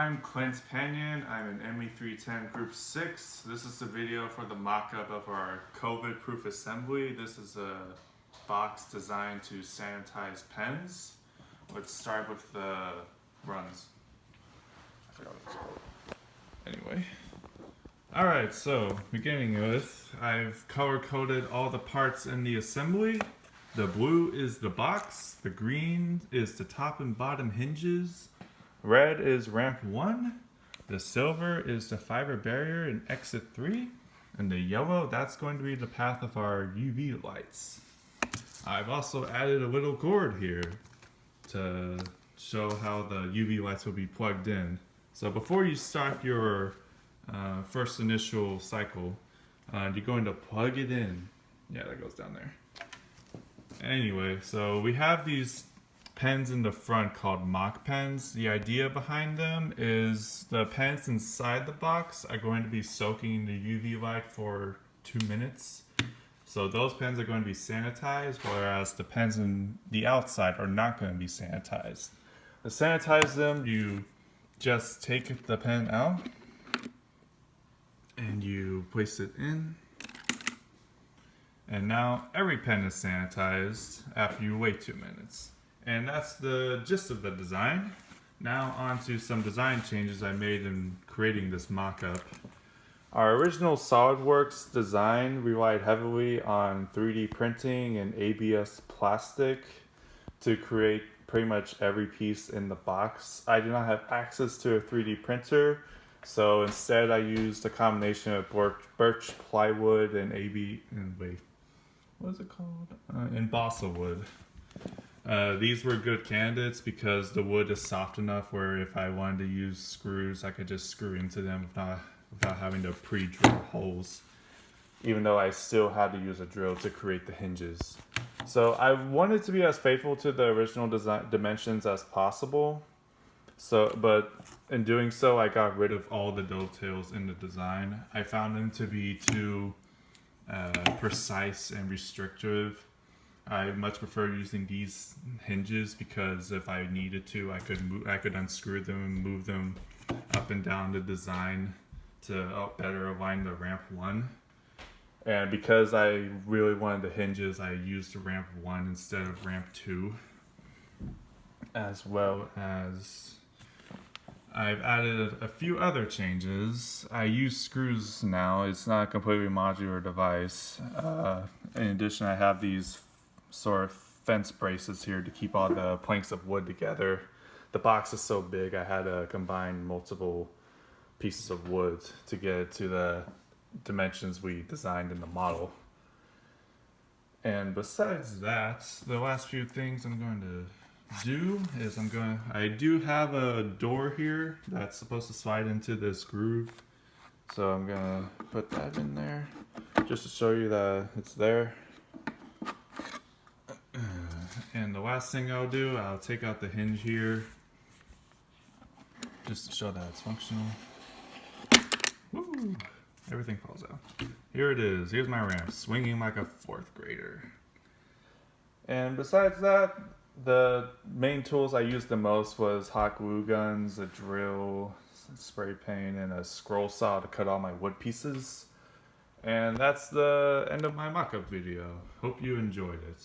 I'm Clint Penyon. I'm an ME310 Group 6. This is the video for the mock-up of our COVID-proof assembly. This is a box designed to sanitize pens. Let's start with the runs. I forgot what it's called. Anyway. Alright, so beginning with, I've color-coded all the parts in the assembly. The blue is the box, the green is the top and bottom hinges, red is ramp 1, the silver is the fiber barrier in exit 3, and the yellow, that's going to be the path of our UV lights. I've also added a little gourd here to show how the UV lights will be plugged in. So before you start your first initial cycle, you're going to plug it in. Yeah, that goes down there. Anyway, so we have these pens in the front called mock pens. The idea behind them is the pens inside the box are going to be soaking in the UV light for 2 minutes. So those pens are going to be sanitized, whereas the pens in the outside are not going to be sanitized. To sanitize them, you just take the pen out and you place it in. And now every pen is sanitized after you wait 2 minutes. And that's the gist of the design. Now on to some design changes I made in creating this mock-up. Our original SolidWorks design relied heavily on 3D printing and ABS plastic to create pretty much every piece in the box. I do not have access to a 3D printer, so instead I used a combination of birch plywood and what is it called? Balsa wood. These were good candidates because the wood is soft enough where if I wanted to use screws, I could just screw into them without having to pre-drill holes, even though I still had to use a drill to create the hinges. So I wanted to be as faithful to the original design dimensions as possible. But in doing so, I got rid of all the dovetails in the design. I found them to be too precise and restrictive. I much prefer using these hinges because if I needed to, I could unscrew them and move them up and down the design to better align the ramp 1. And because I really wanted the hinges, I used ramp 1 instead of ramp 2. As well as I've added a few other changes. I use screws now. It's not a completely modular device. In addition, I have these sort of fence braces here to keep all the planks of wood together. The box is so big, I had to combine multiple pieces of wood to get it to the dimensions we designed in the model. And besides that, the last few things I'm going to do is I do have a door here that's supposed to slide into this groove, so I'm gonna put that in there just to show you that it's there. And the last thing I'll do, I'll take out the hinge here just to show that it's functional. Woo! Everything falls out. Here it is. Here's my ramp, swinging like a 4th grader. And besides that, the main tools I used the most was hot glue guns, a drill, spray paint, and a scroll saw to cut all my wood pieces. And that's the end of my mock-up video. Hope you enjoyed it.